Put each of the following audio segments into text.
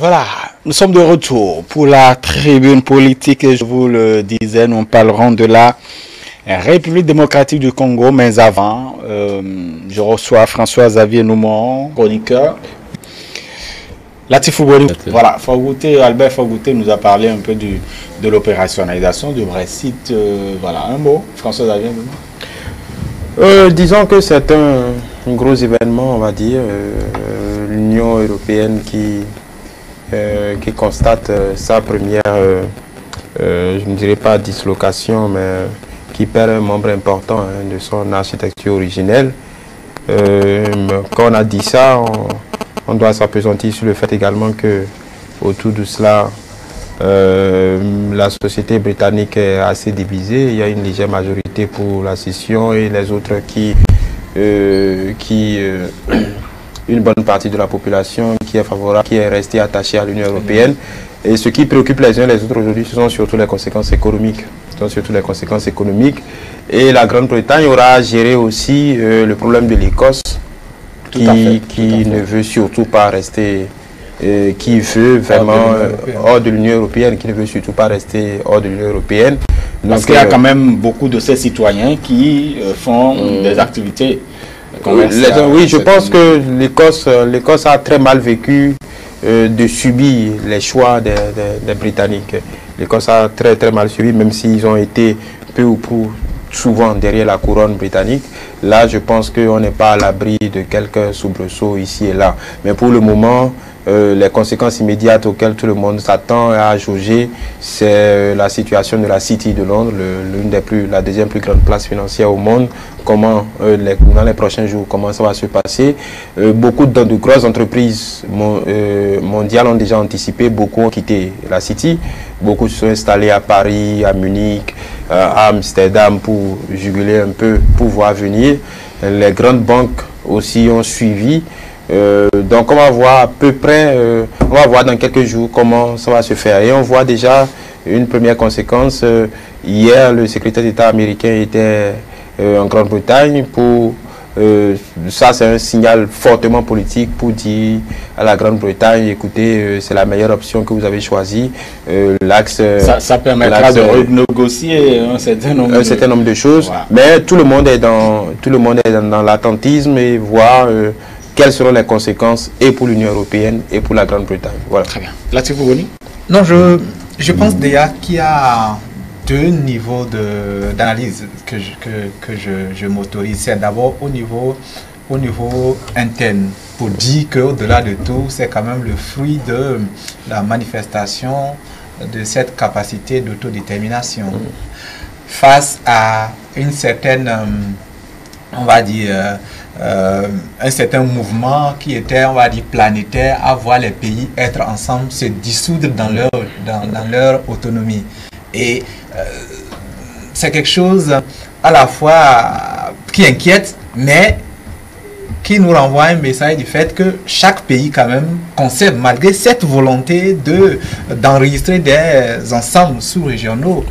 Voilà, nous sommes de retour pour la tribune politique et je vous le disais, nous parlerons de la République démocratique du Congo, mais avant, je reçois François-Xavier Noumon, chroniqueur. Latif Ouboli, voilà, Albert Fogouté nous a parlé un peu de l'opérationnalisation du Brexit. Voilà, un mot, François-Xavier Noumon. Disons que c'est un gros événement, on va dire. L'Union européenne qui constate sa première, je ne dirais pas dislocation, mais qui perd un membre important de son architecture originelle. Quand on a dit ça, on doit s'appesantir sur le fait également que autour de cela, la société britannique est assez divisée. Il y a une légère majorité pour la scission et les autres une bonne partie de la population qui est favorable, qui est restée attachée à l'Union européenne. Et ce qui préoccupe les uns les autres aujourd'hui, ce sont surtout les conséquences économiques. Et la Grande-Bretagne aura à gérer aussi le problème de l'Écosse, qui ne veut surtout pas rester, qui veut vraiment hors de l'Union européenne, qui ne veut surtout pas rester hors de l'Union européenne. Parce qu'il y a quand même beaucoup de ces citoyens qui font des activités. Oui, je pense que l'Écosse a très mal vécu de subir les choix des Britanniques. L'Écosse a très mal subi, même s'ils ont été peu ou prou souvent derrière la couronne britannique. Là, je pense qu'on n'est pas à l'abri de quelques soubresauts ici et là. Mais pour le moment, les conséquences immédiates auxquelles tout le monde s'attend à jauger, c'est la situation de la City de Londres, la deuxième plus grande place financière au monde. Comment, dans les prochains jours, comment ça va se passer. Beaucoup de grosses entreprises mondiales ont déjà anticipé, beaucoup ont quitté la City. Beaucoup se sont installés à Paris, à Munich, à Amsterdam pour juguler un peu, pour voir venir. Les grandes banques aussi ont suivi. Donc on va voir à peu près, on va voir dans quelques jours comment ça va se faire. Et on voit déjà une première conséquence. Hier, le secrétaire d'État américain était en Grande-Bretagne pour... ça, c'est un signal fortement politique pour dire à la Grande-Bretagne, écoutez, c'est la meilleure option que vous avez choisie. L'axe... Ça permettra de renégocier un certain nombre de choses. Voilà. Mais tout le monde est dans l'attentisme et voir quelles seront les conséquences et pour l'Union européenne et pour la Grande-Bretagne. Voilà. Très bien. Latif Ouboli? Non, je pense déjà qu'il y a deux niveaux d'analyse que je m'autorise. C'est d'abord au niveau interne, pour dire qu'au-delà de tout, c'est quand même le fruit de la manifestation de cette capacité d'autodétermination face à une certaine, on va dire, un certain mouvement qui était, on va dire, planétaire, à voir les pays être ensemble, se dissoudre dans leur autonomie. Et c'est quelque chose à la fois qui inquiète, mais qui nous renvoie un message du fait que chaque pays quand même conserve, malgré cette volonté d'enregistrer des ensembles sous-régionaux,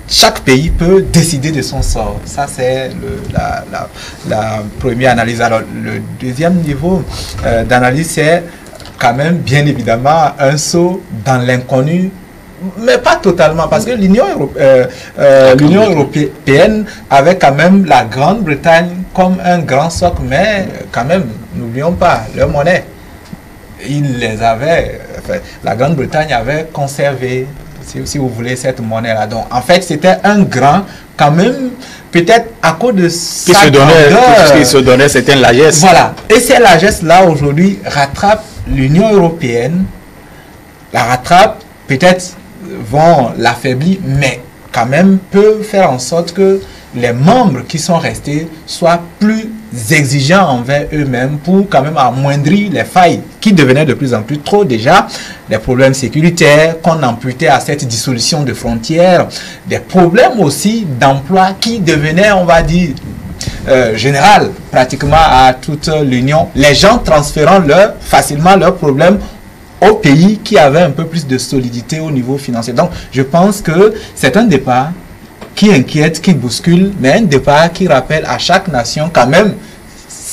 chaque pays peut décider de son sort. Ça, c'est la première analyse. Alors, le deuxième niveau d'analyse, c'est quand même, bien évidemment, un saut dans l'inconnu, mais pas totalement, parce que l'Union européenne avait quand même la Grande-Bretagne comme un grand socle, mais quand même, n'oublions pas, leur monnaie. Ils les avaient, enfin, la Grande-Bretagne avait conservé, si vous voulez, cette monnaie-là. Donc, en fait, c'était un grand, quand même, peut-être à cause de sa grandeur. Qui se donnait certaines largesses. Voilà. Et ces largesses-là, aujourd'hui, rattrapent l'Union européenne, la rattrapent, peut-être vont l'affaiblir, mais quand même peuvent faire en sorte que les membres qui sont restés soient plus exigeants envers eux-mêmes pour quand même amoindrir les failles qui devenaient de plus en plus trop déjà, des problèmes sécuritaires qu'on amputait à cette dissolution de frontières, des problèmes aussi d'emploi qui devenaient, on va dire, général pratiquement à toute l'Union, les gens transférant facilement leurs problèmes aux pays qui avaient un peu plus de solidité au niveau financier. Donc, je pense que c'est un départ qui inquiète, qui bouscule, mais un départ qui rappelle à chaque nation quand même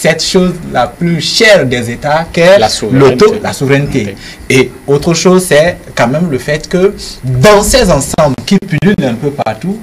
cette chose la plus chère des États qu'est la souveraineté. Et autre chose, c'est quand même le fait que dans ces ensembles qui pullulent un peu partout,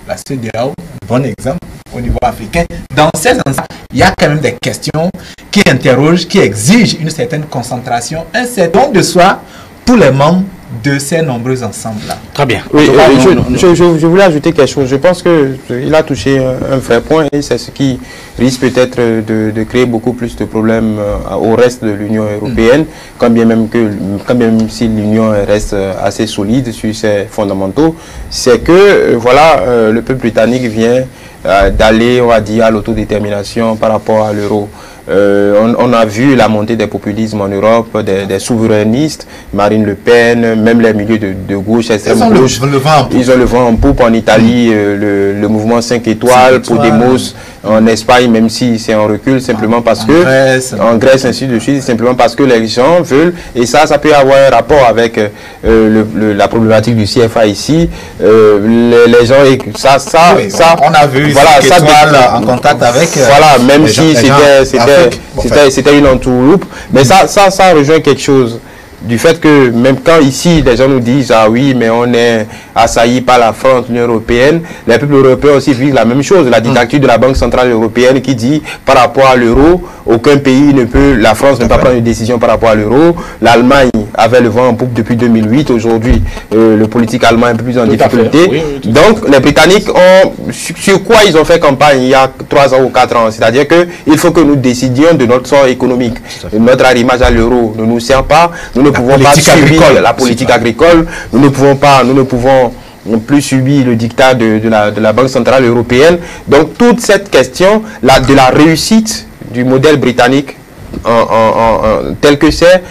la CEDEAO, bon exemple au niveau africain, dans ces ensembles, il y a quand même des questions qui interrogent, qui exigent une certaine concentration, un certain don de soi pour les membres de ces nombreux ensembles-là. Très bien. Oui, je voulais ajouter quelque chose. Je pense qu'il a touché un vrai point et c'est ce qui risque peut-être de créer beaucoup plus de problèmes au reste de l'Union européenne, quand bien même si l'Union reste assez solide sur ses fondamentaux, c'est que voilà, le peuple britannique vient d'aller, on va dire, à l'autodétermination par rapport à l'euro. On a vu la montée des populismes en Europe, des souverainistes, Marine Le Pen, même les milieux de gauche, extrême gauche. Ils ont le vent en poupe en Italie, le mouvement 5 étoiles, Podemos en Espagne, même si c'est en recul, simplement parce que, en Grèce, ainsi de suite, simplement parce que les gens veulent, et ça peut avoir un rapport avec la problématique du CFA ici. Les gens, on a vu voilà, 5 étoiles en contact avec. Voilà, même si c'était une entourloupe, mais ça rejoint quelque chose du fait que même quand ici les gens nous disent ah oui mais on est assailli par la France, l'Union européenne, les peuples européens aussi vivent la même chose, la dictature de la Banque centrale européenne qui dit par rapport à l'euro, aucun pays ne peut, la France ne peut pas prendre une décision par rapport à l'euro, l'Allemagne avait le vent en poupe depuis 2008, aujourd'hui le politique allemand est un peu plus en difficulté, donc les Britanniques ont, sur quoi ils ont fait campagne il y a 3 ans ou 4 ans, c'est-à-dire que il faut que nous décidions de notre sort économique, notre arrimage à l'euro ne nous sert pas, nous ne pouvons pas subir la politique agricole, nous ne pouvons plus subir le dictat de la Banque centrale européenne. Donc toute cette question de la réussite du modèle britannique tel que c'est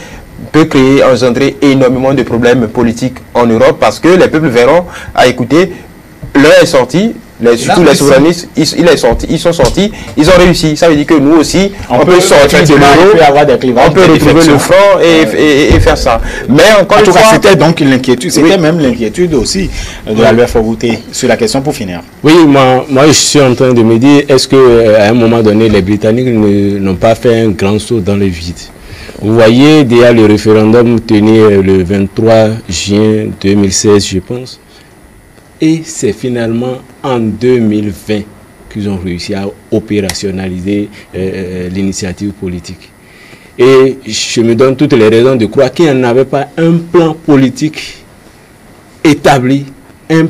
peut engendrer énormément de problèmes politiques en Europe parce que les peuples verront, écouter, l'heure est sortie. Surtout les souverainistes, ils sont sortis, ils ont réussi. Ça veut dire que nous aussi, on peut sortir de l'euro, on peut retrouver le franc et faire ça. Mais encore une fois, c'était donc l'inquiétude, c'était même l'inquiétude aussi de la loi Faure-Routet sur la question pour finir. Oui, moi je suis en train de me dire, est-ce qu'à un moment donné, les Britanniques n'ont pas fait un grand saut dans le vide? Vous voyez, déjà le référendum tenu le 23 juin 2016, je pense. Et c'est finalement en 2020 qu'ils ont réussi à opérationnaliser l'initiative politique. Et je me donne toutes les raisons de croire qu'il n'y en avait pas un plan politique établi, un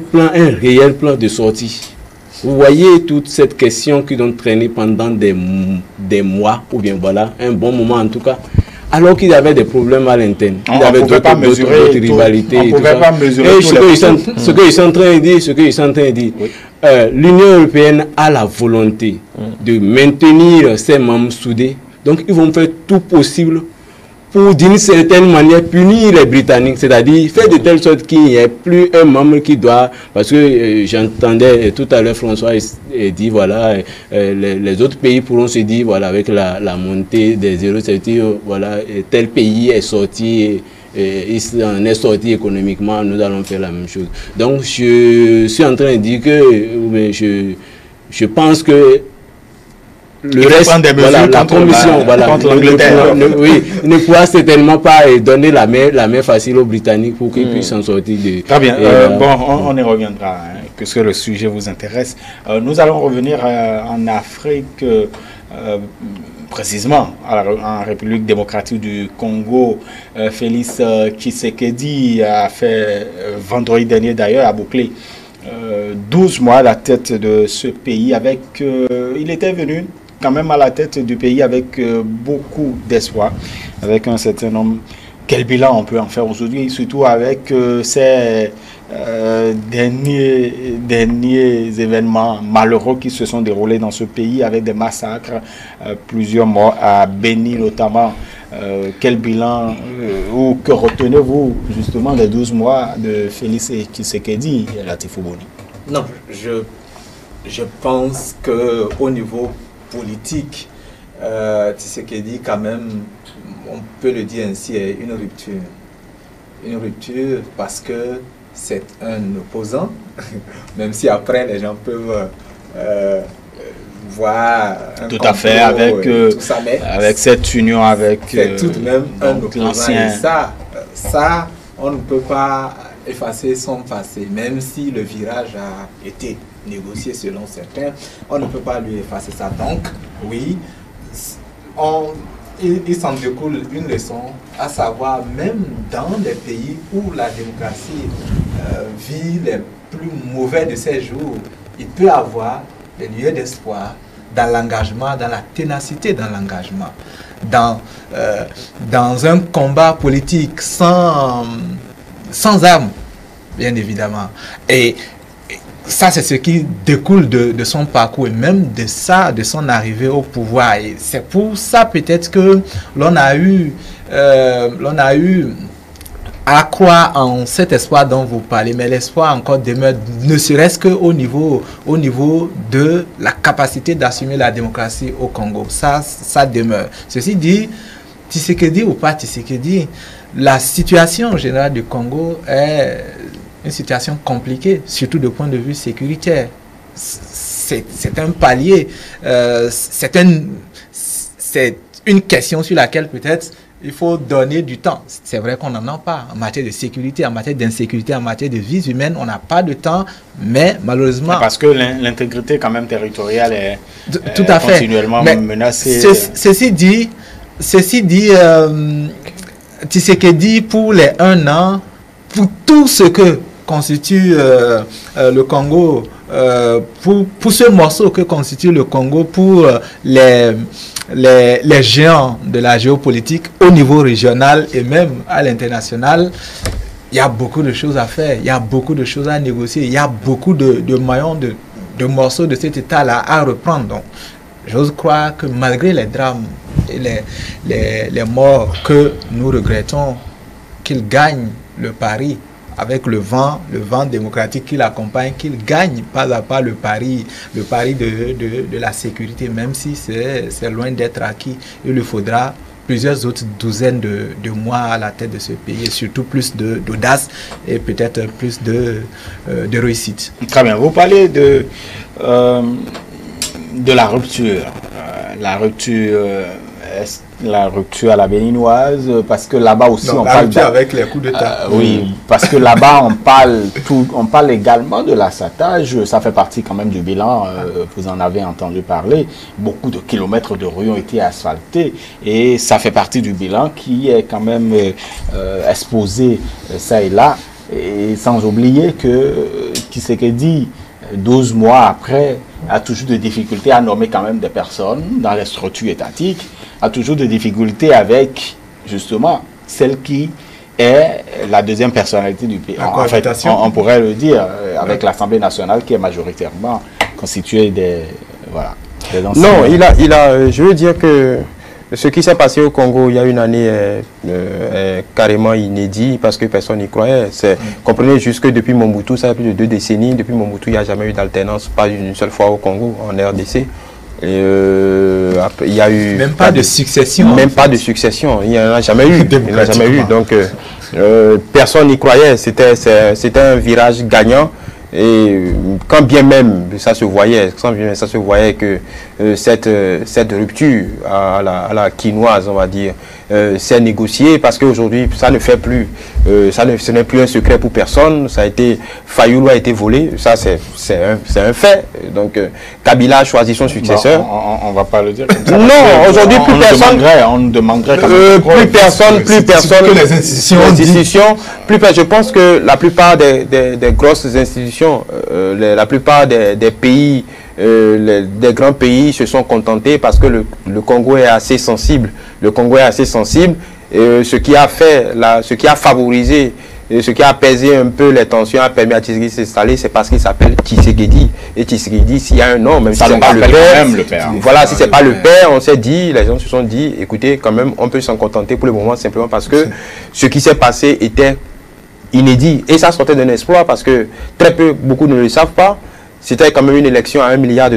réel plan de sortie. Vous voyez toute cette question qui ont traîné pendant des mois, ou bien voilà, un bon moment en tout cas. Alors qu'ils avaient des problèmes à l'interne, ils avaient d'autres rivalités. On ne pouvait pas mesurer ce qu'ils sont en train de dire, l'Union européenne a la volonté de maintenir ses membres soudés. Donc ils vont faire tout possible pour d'une certaine manière punir les Britanniques, c'est-à-dire faire de telle sorte qu'il n'y ait plus un membre qui doit, parce que j'entendais tout à l'heure François dire voilà, les autres pays pourront se dire voilà, avec la montée des euros, voilà, tel pays est sorti, il en est sorti économiquement, nous allons faire la même chose. Donc je suis en train de dire que je pense que le reste, voilà, la commission, ne pourra certainement pas donner la main facile aux Britanniques pour qu'ils puissent s'en sortir. Très bien. Bon, on y reviendra, puisque le sujet vous intéresse. Nous allons revenir en Afrique, précisément en République démocratique du Congo. Félix Tshisekedi a fait, vendredi dernier d'ailleurs, a bouclé 12 mois à la tête de ce pays. Il était venu quand même à la tête du pays avec beaucoup d'espoir, avec un certain nombre. Quel bilan on peut en faire aujourd'hui, surtout avec ces derniers événements malheureux qui se sont déroulés dans ce pays, avec des massacres, plusieurs morts à Béni notamment. Quel bilan ou que retenez-vous justement des 12 mois de Félix Tshisekedi, Latifou Boni? Non, je pense qu'au niveau politique, Tshisekedi quand même, on peut le dire ainsi, est une rupture. Une rupture parce que c'est un opposant, même si après les gens peuvent voir tout à fait avec tout ça, mais avec cette union avec c'est tout de même un l'ancien. Ça on ne peut pas effacer son passé, même si le virage a été négocié selon certains, on ne peut pas lui effacer ça. Donc oui, il s'en découle une leçon, à savoir même dans les pays où la démocratie vit les plus mauvais de ses jours, il peut avoir des lieux d'espoir dans l'engagement, dans la ténacité dans l'engagement, dans un combat politique sans armes, bien évidemment. Et ça, c'est ce qui découle de son parcours et même de ça, de son arrivée au pouvoir. Et c'est pour ça peut-être que l'on a eu à croire en cet espoir dont vous parlez, mais l'espoir encore demeure, ne serait-ce qu'au niveau de la capacité d'assumer la démocratie au Congo. Ça demeure. Ceci dit, Tshisekedi ou pas Tshisekedi, la situation générale du Congo est une situation compliquée, surtout du point de vue sécuritaire. C'est un palier, c'est une question sur laquelle peut-être il faut donner du temps. C'est vrai qu'on n'en a pas en matière de sécurité, en matière d'insécurité, en matière de vies humaines, on n'a pas de temps, mais malheureusement... Parce que l'intégrité quand même territoriale est tout à fait continuellement menacée. Ceci dit, Tshisekedi, pour les 1 an, pour tout ce que constitue le Congo, pour ce morceau que constitue le Congo, pour les géants de la géopolitique au niveau régional et même à l'international, il y a beaucoup de choses à faire, il y a beaucoup de choses à négocier, il y a beaucoup de maillons, de morceaux de cet état-là à reprendre. Donc, j'ose croire que malgré les drames et les morts que nous regrettons, qu'il gagne le pari avec le vent démocratique qui l'accompagne, qu'il gagne pas à pas le pari de la sécurité, même si c'est loin d'être acquis. Il lui faudra plusieurs autres douzaines de mois à la tête de ce pays, et surtout plus d'audace et peut-être plus de réussite. Très bien. Vous parlez de la rupture. La rupture à la béninoise, parce que là-bas aussi on parle avec les coups d'État. Oui, parce que là-bas on parle également de l'assatage, ça fait partie quand même du bilan, vous en avez entendu parler, beaucoup de kilomètres de rues ont été asphaltés et ça fait partie du bilan qui est quand même exposé ça et là, et sans oublier que Tshisekedi, 12 mois après, a toujours des difficultés à nommer quand même des personnes dans les structures étatiques, a toujours des difficultés avec, justement, celle qui est la deuxième personnalité du pays. En fait, on pourrait le dire, avec l'Assemblée nationale qui est majoritairement constituée des anciens. Non, je veux dire que ce qui s'est passé au Congo il y a une année est carrément inédit parce que personne n'y croyait. Comprenez juste que depuis Mobutu, ça fait plus de 2 décennies, depuis Mobutu, il n'y a jamais eu d'alternance, pas une seule fois au Congo, en RDC. Il y a eu... Même pas de succession. Même pas de succession, il n'y en a jamais eu. Il n'y en a jamais eu, donc personne n'y croyait, c'était un virage gagnant. Et quand bien même ça se voyait, que cette rupture à la quinoise, on va dire, s'est négociée, parce qu'aujourd'hui ça ne fait plus, ce n'est plus un secret pour personne. Ça a été, Fayoulou a été volé, ça c'est un fait. Donc Kabila a choisi son successeur. On va pas le dire comme ça. Non, aujourd'hui plus personne. On demanderait plus personne, que les institutions. Je pense que la plupart des grosses institutions, la plupart des pays, des grands pays se sont contentés parce que le Congo est assez sensible. Le Congo est assez sensible. Et ce qui a favorisé, et ce qui a apaisé un peu les tensions, a permis à Tshisekedi de s'installer, c'est parce qu'il s'appelle Tshisekedi. Et Tshisekedi, s'il y a un nom, même si c'est pas le père, voilà, si c'est pas le père, on s'est dit, les gens se sont dit, écoutez, quand même, on peut s'en contenter pour le moment, simplement parce que ce qui s'est passé était inédit. Et ça sortait d'un exploit parce que beaucoup ne le savent pas. C'était quand même une élection à $1 milliard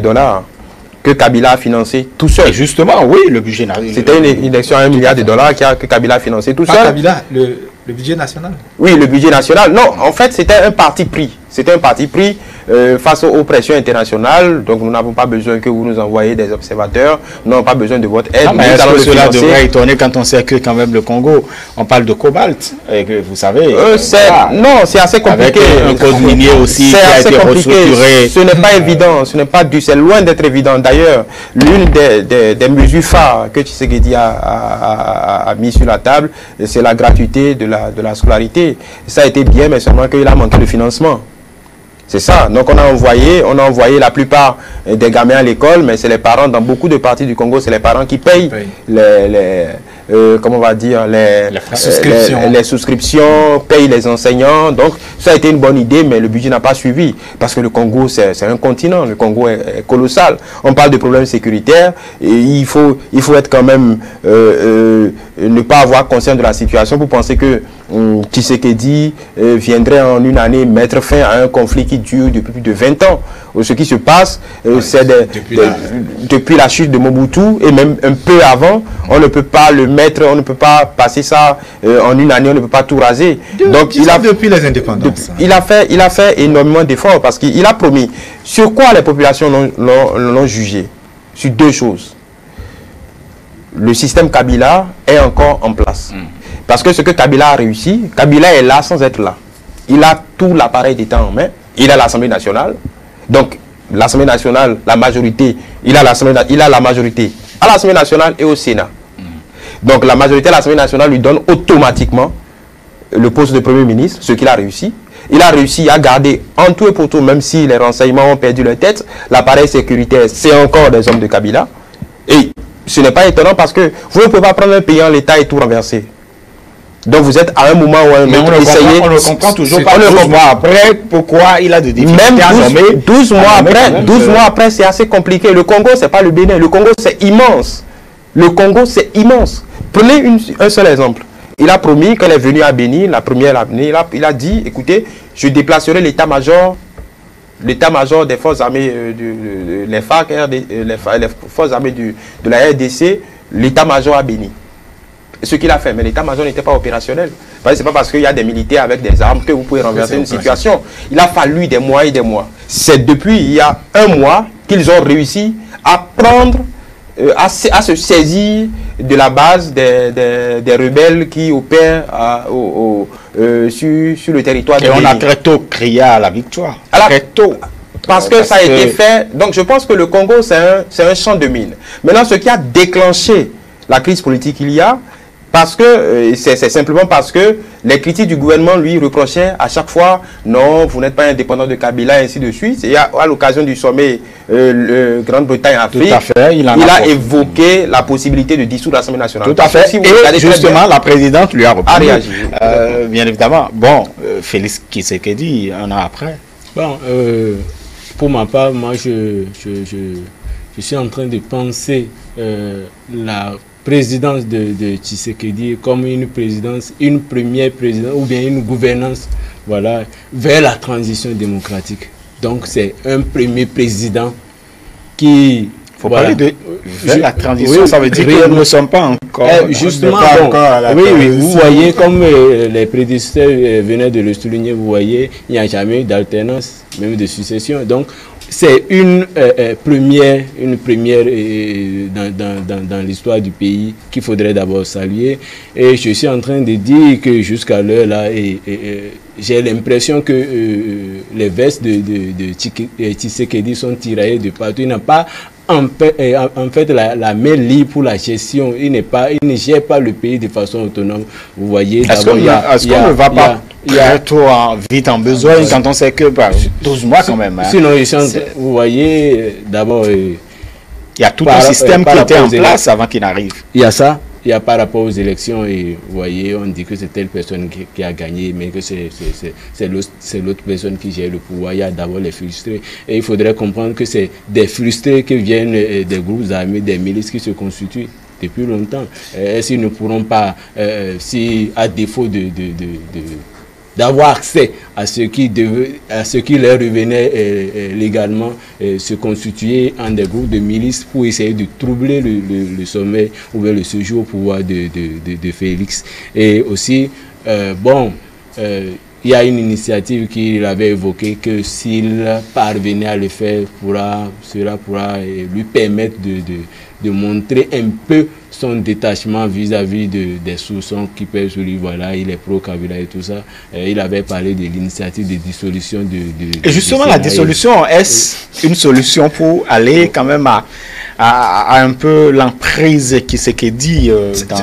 que Kabila a financé tout seul. Et justement, oui, le budget national. C'était une élection à $1 milliard que Kabila a financé tout seul. Kabila, le budget national. Oui, le budget national. Non, en fait, c'était un parti pris. C'était un parti pris face aux pressions internationales. Donc nous n'avons pas besoin que vous nous envoyiez des observateurs, nous n'avons pas besoin de votre aide. Mais est-ce que cela devrait étonner quand on sait que quand même le Congo, on parle de cobalt, et que vous savez... non, c'est assez compliqué. Avec un code minier aussi qui a été restructuré. Ce n'est pas évident, c'est loin d'être évident. D'ailleurs, l'une des mesures phares que Tshisekedi a mis sur la table, c'est la gratuité de la scolarité. Ça a été bien, mais seulement qu'il a manqué de financement. C'est ça. Donc on a envoyé la plupart des gamins à l'école, mais c'est les parents, dans beaucoup de parties du Congo, c'est les parents qui payent comment on va dire, les souscriptions, payent les enseignants. Donc ça a été une bonne idée, mais le budget n'a pas suivi. Parce que le Congo, c'est un continent. Le Congo est colossal. On parle de problèmes sécuritaires. Et il faut être quand même, ne pas avoir conscience de la situation pour penser que Tshisekedi viendrait en une année mettre fin à un conflit qui dure depuis plus de 20 ans. Ce qui se passe, c'est depuis la chute de Mobutu et même un peu avant, on ne peut pas le mettre, on ne peut pas passer ça en une année, on ne peut pas tout raser. Donc depuis les indépendances. Il a fait énormément d'efforts parce qu'il a promis. Sur quoi les populations l'ont jugé? Sur deux choses. Le système Kabila est encore en place. Parce que ce que Kabila a réussi, Kabila est là sans être là. Il a tout l'appareil d'État en main. Il a l'Assemblée nationale. Donc, l'Assemblée nationale, la majorité, il a la majorité à l'Assemblée nationale et au Sénat. Donc, la majorité à l'Assemblée nationale lui donne automatiquement le poste de Premier ministre, ce qu'il a réussi. Il a réussi à garder en tout et pour tout, même si les renseignements ont perdu leur tête, l'appareil sécuritaire, c'est encore des hommes de Kabila. Et ce n'est pas étonnant parce que vous ne pouvez pas prendre un pays en l'état et tout renverser. Donc vous êtes à un moment où on ne comprend toujours pas 12 mois après pourquoi il a de difficultés à nommer. 12 mois après, c'est assez compliqué. Le Congo, c'est pas le Bénin. Le Congo, c'est immense. Le Congo, c'est immense. Prenez un seul exemple. Il a promis, quand il est venu à Béni, la première année, il a dit, écoutez, je déplacerai l'état-major des forces armées, les FARC, les forces armées de la RDC, l'état-major à Béni. Ce qu'il a fait, mais l'état-major n'était pas opérationnel. Ce n'est pas parce qu'il y a des militaires avec des armes que vous pouvez renverser une situation. Il a fallu des mois et des mois. C'est depuis il y a un mois qu'ils ont réussi à prendre, à se saisir de la base des rebelles qui opèrent sur le territoire de Béni. Et on a très tôt crié à la victoire. Très tôt. Parce que ça a été fait. Donc je pense que le Congo, c'est un champ de mines. Maintenant, ce qui a déclenché la crise politique qu'il y a, parce que c'est simplement parce que les critiques du gouvernement lui reprochaient à chaque fois non, vous n'êtes pas indépendant de Kabila, ainsi de suite. Et à l'occasion du sommet Grande-Bretagne-Afrique, il a évoqué la possibilité de dissoudre l'Assemblée nationale. Tout à fait. Et justement, la présidente lui a réagi. Bien évidemment. Bon, Félix Tshisekedi, un an après. Bon, pour ma part, moi, je suis en train de penser la présidence de Tshisekedi comme une première présidence ou bien une gouvernance, voilà, vers la transition démocratique. Donc c'est un premier président qui... Il faut parler de la transition, ça veut dire que nous ne sommes pas encore... justement, vous voyez, comme les prédécesseurs venaient de le souligner, vous voyez, il n'y a jamais eu d'alternance, même de succession. Donc c'est une première dans l'histoire du pays qu'il faudrait d'abord saluer. Et je suis en train de dire que jusqu'à l'heure là, j'ai l'impression que les vestes de Tshisekedi sont tiraillées de partout. Il n'a pas en fait la main libre pour la gestion. Il ne gère pas le pays de façon autonome. Vous voyez, est-ce qu'on ne va pas trop vite en besoin quand on sait que 12 mois quand même. Sinon, vous voyez, d'abord... il y a tout un système qui était en place avant qu'il n'arrive. Il y a ça. Il y a par rapport aux élections, et vous voyez, on dit que c'est telle personne qui a gagné, mais que c'est l'autre personne qui gère le pouvoir. Il y a d'abord les frustrés. Et il faudrait comprendre que c'est des frustrés qui viennent des groupes armés, des milices qui se constituent depuis longtemps. Est-ce qu'ils ne pourront pas, si à défaut d'avoir accès à ce qui leur revenait légalement, se constituer en des groupes de milices pour essayer de troubler le sommet ou bien le séjour au pouvoir de Félix. Et aussi, il y a une initiative qu'il avait évoquée que s'il parvenait à le faire, cela pourra lui permettre de montrer un peu son détachement vis-à-vis des soupçons qui pèsent sur lui. Voilà, il est pro-Kabila et tout ça. Il avait parlé de l'initiative de dissolution Et justement, la dissolution, est-ce une solution pour aller quand même à un peu l'emprise qui s'est dit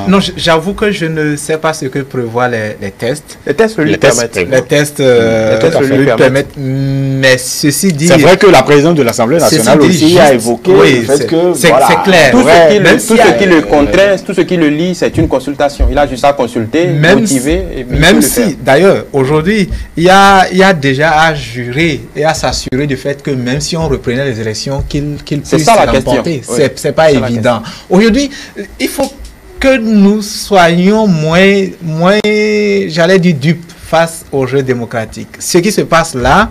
Non, j'avoue que je ne sais pas ce que prévoient les tests. Les tests lui permettent. Les tests lui permettent. Mais ceci dit... C'est vrai que la présidente de l'Assemblée nationale aussi a évoqué le fait que... C'est clair. Tout ce qui le contraint, tout ce qui le lie, c'est une consultation. Il a juste à consulter, motiver. Même si, d'ailleurs, aujourd'hui, il y a déjà à jurer et à s'assurer du fait que même si on reprenait les élections, qu'il puisse remporter. C'est pas évident. Aujourd'hui, il faut que nous soyons moins j'allais dire, dupes face au jeu démocratique. Ce qui se passe là,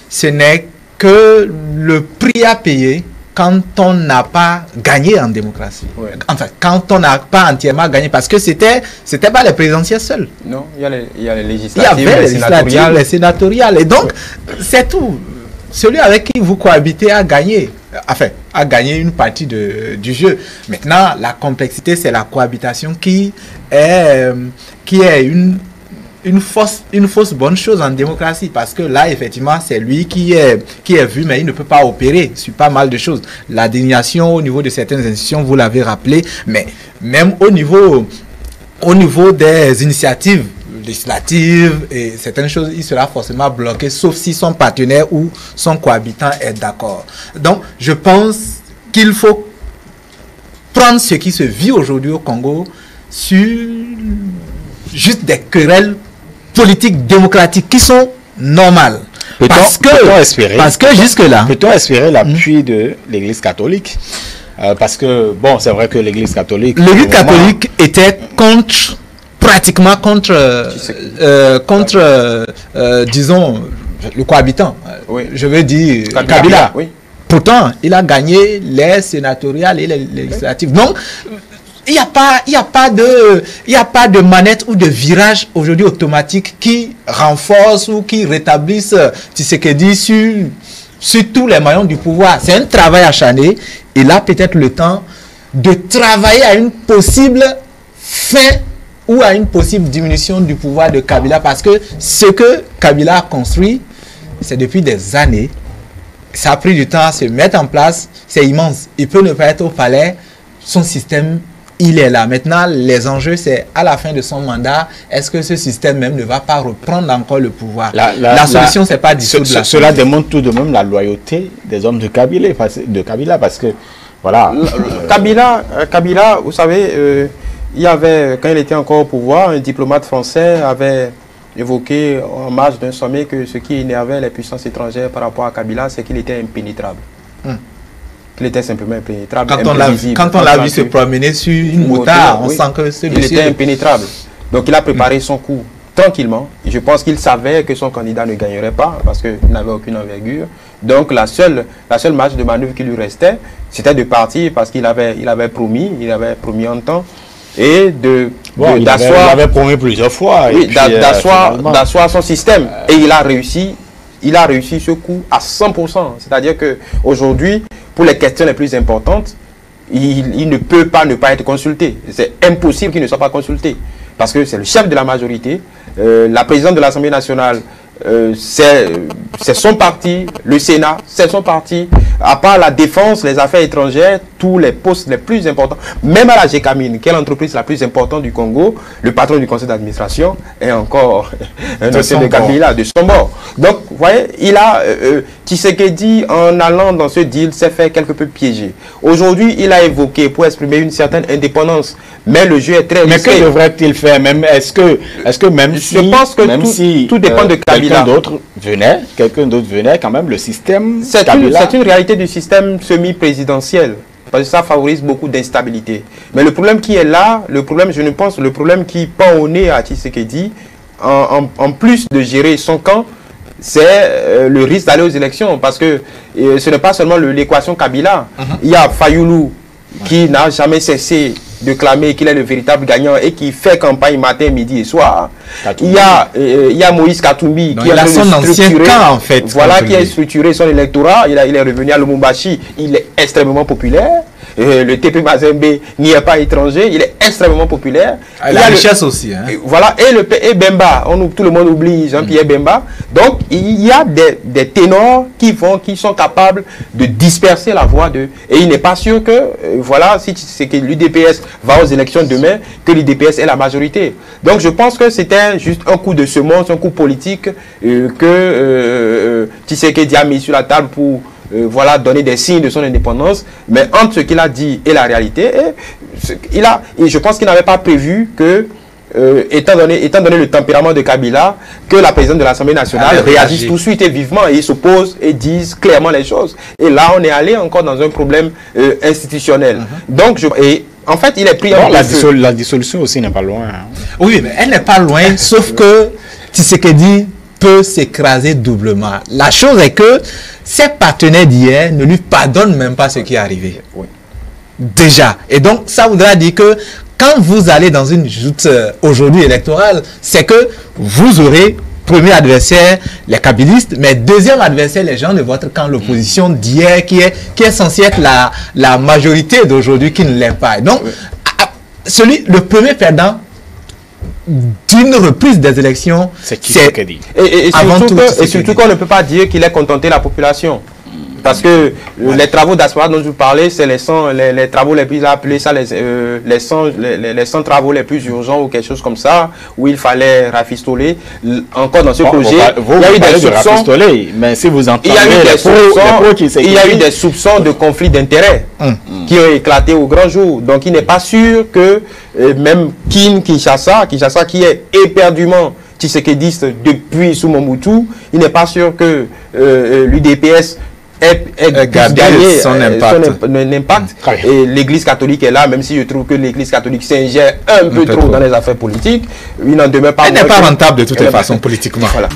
ce n'est que le prix à payer quand on n'a pas gagné en démocratie. Ouais. Enfin, quand on n'a pas entièrement gagné, parce que c'était pas les présidentielles seules. Non, il y a les législatives, il y avait les législatives, les sénatoriales. Et donc, c'est tout. Celui avec qui vous cohabitez a gagné. Enfin, a gagné une partie du jeu. Maintenant, la complexité, c'est la cohabitation qui est une fausse bonne chose en démocratie, parce que là, effectivement, c'est lui qui est vu, mais il ne peut pas opérer sur pas mal de choses. La désignation au niveau de certaines institutions, vous l'avez rappelé, mais même au niveau des initiatives législatives et certaines choses, il sera forcément bloqué, sauf si son partenaire ou son cohabitant est d'accord. Donc, je pense qu'il faut prendre ce qui se vit aujourd'hui au Congo sur juste des querelles politiques démocratiques qui sont normales. Parce que jusque-là... Peut-on espérer l'appui de l'Église catholique? Parce que, bon, c'est vrai que l'Église catholique... L'Église catholique était pratiquement contre disons, le cohabitant. Oui. Je veux dire, Kabila. Oui. Pourtant, il a gagné les sénatoriales et les législatives. Donc, il n'y a pas de manette ou de virage aujourd'hui automatique qui renforce ou qui rétablisse Tshisekedi sur tous les maillons du pouvoir. C'est un travail acharné. Et là, peut-être le temps de travailler à une possible fin ou à une possible diminution du pouvoir de Kabila. Parce que ce que Kabila a construit, c'est depuis des années. Ça a pris du temps à se mettre en place. C'est immense. Il peut ne pas être au palais. Son système, il est là. Maintenant, les enjeux, c'est à la fin de son mandat, est-ce que ce système même ne va pas reprendre encore le pouvoir? La solution, c'est pas dissoudre la société. Cela démontre tout de même la loyauté des hommes de Kabila parce que, voilà. Kabila, vous savez, il y avait, quand il était encore au pouvoir, un diplomate français avait évoqué en marge d'un sommet que ce qui énervait les puissances étrangères par rapport à Kabila, c'est qu'il était impénétrable. Il était simplement impénétrable. Quand on l'a vu se promener sur une motard, on sent que il était impénétrable. Donc il a préparé son coup tranquillement. Je pense qu'il savait que son candidat ne gagnerait pas parce qu'il n'avait aucune envergure. Donc la seule marge de manœuvre qui lui restait, c'était de partir parce qu'il avait promis en temps et il avait promis plusieurs fois. Oui, d'asseoir son système. Et il a réussi ce coup à 100%. C'est-à-dire qu'aujourd'hui, pour les questions les plus importantes, il ne peut pas ne pas être consulté. C'est impossible qu'il ne soit pas consulté. Parce que c'est le chef de la majorité. La présidente de l'Assemblée nationale, c'est son parti. Le Sénat, c'est son parti. À part la défense, les affaires étrangères, tous les postes les plus importants, même à la GECAMINE, qui est l'entreprise la plus importante du Congo, le patron du conseil d'administration est encore un ancien de Kabila, de son bord. Donc, vous voyez, Tshisekedi, en allant dans ce deal, s'est fait quelque peu piéger. Aujourd'hui, il a évoqué pour exprimer une certaine indépendance, mais le jeu est très risqué. Mais que devrait-il faire même? Est-ce que même si... Je pense que tout dépend de Kabila. Quelqu'un d'autre venait, quand même, le système... C'est une réalité du système semi-présidentiel. Parce que ça favorise beaucoup d'instabilité. Mais le problème qui est là, le problème qui pend au nez à Tshisekedi, en plus de gérer son camp, c'est le risque d'aller aux élections. Parce que ce n'est pas seulement l'équation Kabila. Il y a Fayoulou qui n'a jamais cessé de clamer qu'il est le véritable gagnant et qui fait campagne matin, midi et soir. Il y a Moïse Katumbi qui a son ancien camp, en fait. Voilà, qui a structuré son électorat. Il est revenu à Lumumbashi. Il est extrêmement populaire. Le TP Mazembe n'y est pas étranger, il est extrêmement populaire. Il y a la richesse aussi. Hein. Voilà, et Bemba, tout le monde oublie Jean-Pierre Bemba. Donc, il y a des ténors qui sont capables de disperser la voix de... Et il n'est pas sûr que, voilà, si c'est que l'UDPS va aux élections demain, que l'UDPS est la majorité. Donc, je pense que c'était juste un coup de semence, un coup politique que Tshisekedi a mis sur la table pour... voilà, donner des signes de son indépendance, mais entre ce qu'il a dit et la réalité, et je pense qu'il n'avait pas prévu que, étant donné le tempérament de Kabila, que la présidente de l'Assemblée nationale réagisse tout de suite et vivement, et s'oppose et dise clairement les choses. Et là, on est allé encore dans un problème institutionnel. Donc, en fait, il est pris en la dissolution aussi n'est pas loin. Hein. Oui, mais elle n'est pas loin, sauf que Tshisekedi peut s'écraser doublement. La chose est que ses partenaires d'hier ne lui pardonnent même pas ce qui est arrivé. Oui. Déjà. Et donc, ça voudra dire que quand vous allez dans une joute aujourd'hui électorale, c'est que vous aurez premier adversaire, les kabylistes, mais deuxième adversaire, les gens de votre camp, l'opposition d'hier, qui est censée être la majorité d'aujourd'hui, qui ne l'est pas. Donc, le premier perdant d'une reprise des élections, c'est Tshisekedi. Et surtout qu'on ne peut pas dire qu'il ait contenté la population. Parce que les travaux d'Aspara dont je vous parlais, c'est les travaux les plus appelés ça les 100 travaux les plus urgents ou quelque chose comme ça, où il fallait rafistoler. Encore dans ce projet, il y a eu des soupçons. Mais si vous entendez, il y a eu des soupçons de conflit d'intérêts qui ont éclaté au grand jour. Donc il n'est pas sûr que même Kinshasa qui est éperdument tshisekédiste depuis sous Mobutu, il n'est pas sûr que l'UDPS gagné son impact. Et l'église catholique est là, même si je trouve que l'église catholique s'ingère un peu trop dans les affaires politiques. Il n'en demeure pas. Elle n'est pas rentable de toutes les façons politiquement. Voilà.